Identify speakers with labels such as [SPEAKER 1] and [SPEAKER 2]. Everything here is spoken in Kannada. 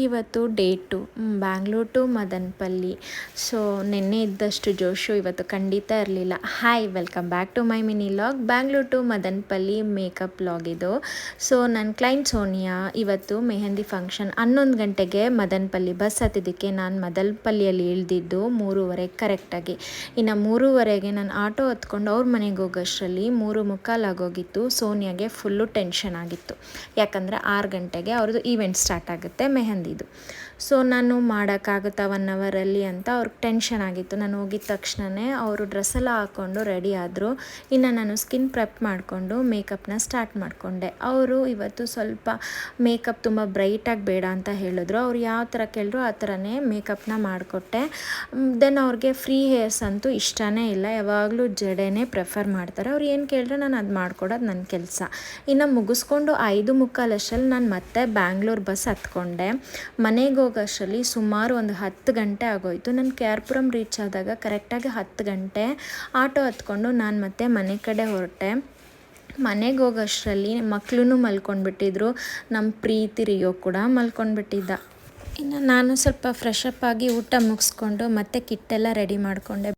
[SPEAKER 1] ಇವತ್ತು day 2 Bangalore to Madanapalle. So ನಿನ್ನೆ ಇದ್ದಷ್ಟು ಜೋಶು ಇವತ್ತು ಖಂಡಿತ ಇರಲಿಲ್ಲ. Hi, welcome back to my mini vlog. Bangalore to Madanapalle makeup vlog ಇದು. ಸೊ ನನ್ನ ಕ್ಲೈಂಟ್ ಸೋನಿಯಾ ಇವತ್ತು ಮೆಹಂದಿ ಫಂಕ್ಷನ್ 11 ಗಂಟೆಗೆ ಮದನಪಲ್ಲಿ ಬಸ್ ಹತ್ತಿದ್ದಕ್ಕೆ ನಾನು ಮದನಪಲ್ಲಿಯಲ್ಲಿ ಇಳಿದಿದ್ದು 3:30 ಕರೆಕ್ಟಾಗಿ. ಇನ್ನು 3:30ಗೆ ನಾನು ಆಟೋ ಹತ್ಕೊಂಡು ಅವ್ರ ಮನೆಗೆ ಹೋಗೋಷ್ಟರಲ್ಲಿ 3:45 ಆಗೋಗಿತ್ತು. ಸೋನಿಯಾಗೆ ಫುಲ್ಲು ಟೆನ್ಷನ್ ಆಗಿತ್ತು, ಯಾಕಂದರೆ 6 ಗಂಟೆಗೆ ಅವ್ರದ್ದು ಈವೆಂಟ್ ಸ್ಟಾರ್ಟ್ ಆಗುತ್ತೆ ಮೆಹಂದಿದು. ಸೊ ನಾನು ಮಾಡೋಕ್ಕಾಗುತ್ತಾ 1 ಅವರಲ್ಲಿ ಅಂತ ಅವ್ರಿಗೆ ಟೆನ್ಷನ್ ಆಗಿತ್ತು. ನಾನು ಹೋಗಿದ ತಕ್ಷಣವೇ ಅವರು ಡ್ರೆಸ್ಸೆಲ್ಲ ಹಾಕ್ಕೊಂಡು ರೆಡಿ ಆದರು. ಇನ್ನು ನಾನು ಸ್ಕಿನ್ ಪ್ರೆಪ್ ಮಾಡಿಕೊಂಡು ಮೇಕಪ್ನ ಸ್ಟಾರ್ಟ್ ಮಾಡಿಕೊಂಡೆ. ಅವರು ಇವತ್ತು ಸ್ವಲ್ಪ ಮೇಕಪ್ ತುಂಬ ಬ್ರೈಟಾಗಿ ಬೇಡ ಅಂತ ಹೇಳಿದ್ರು. ಅವ್ರು ಯಾವ ಥರ ಕೇಳಿದ್ರು ಆ ಥರನೇ ಮೇಕಪ್ನ ಮಾಡಿಕೊಟ್ಟೆ. ದೆನ್ ಅವ್ರಿಗೆ ಫ್ರೀ ಹೇರ್ಸ್ ಅಂತೂ ಇಷ್ಟನೇ ಇಲ್ಲ, ಯಾವಾಗಲೂ ಜಡೆನೇ ಪ್ರಿಫರ್ ಮಾಡ್ತಾರೆ. ಅವ್ರು ಏನು ಕೇಳಿದ್ರು ನಾನು ಅದು ಮಾಡಿಕೊಡೋದು ನನ್ನ ಕೆಲಸ. ಇನ್ನು ಮುಗಿಸ್ಕೊಂಡು 5:45 ಅಷ್ಟರಲ್ಲಿ ನಾನು ಮತ್ತೆ ಬ್ಯಾಂಗ್ಳೂರ್ ಬಸ್ ಹತ್ಕೊಂಡೆ. ಮನೆಗೆ ಹೋಗೋಷ್ಟರಲ್ಲಿ ಸುಮಾರು ಒಂದು 10 ಗಂಟೆ ಆಗೋಯಿತು. ನಾನು KR ಪುರಂ ರೀಚ್ ಆದಾಗ ಕರೆಕ್ಟಾಗಿ 10 ಗಂಟೆ. ಆಟೋ ಹತ್ಕೊಂಡು ನಾನು ಮತ್ತೆ ಮನೆ ಕಡೆ ಹೊರಟೆ. ಮನೆಗೆ ಹೋಗೋಷ್ಟರಲ್ಲಿ ಮಕ್ಕಳು ಮಲ್ಕೊಂಡ್ಬಿಟ್ಟಿದ್ರು. ನಮ್ಮ ಪ್ರೀತಿ ರಿಯೋ ಕೂಡ ಮಲ್ಕೊಂಡ್ಬಿಟ್ಟಿದ್ದ. ಇನ್ನು ನಾನು ಸ್ವಲ್ಪ ಫ್ರೆಶಪ್ ಆಗಿ ಊಟ ಮುಗಿಸ್ಕೊಂಡು ಮತ್ತೆ ಕಿಟ್ಟೆಲ್ಲ ರೆಡಿ ಮಾಡಿಕೊಂಡೆ.